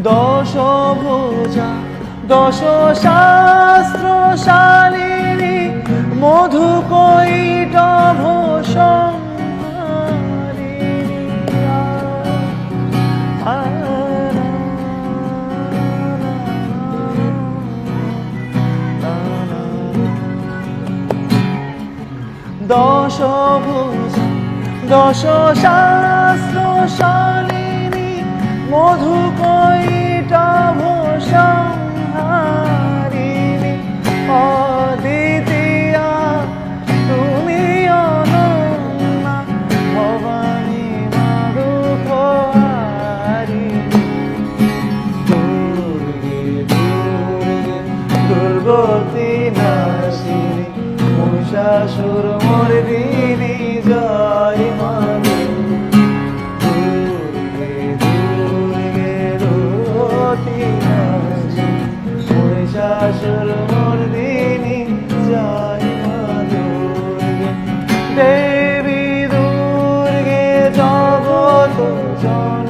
দশভুজা দশ শাস্ত্রশালিনী মধুকৈটভ দশভুজা দশ শাস্ত্রশালিনী মধুকৈটভ সংহারিণী অদ্বিতীয়া তুমি অনন্যা ভবানী মা দুঃখহারিণী দুর্গে দুর্গে দুর্গতি নাশিনী মহিষাসুর মর্দিনী জয় মা দুর্গে দুর্গে দুর্গতি নাশিনী মহিষাসুর মর্দিনী জয় মা দুর্গে দেবী দুর্গে জগৎ জন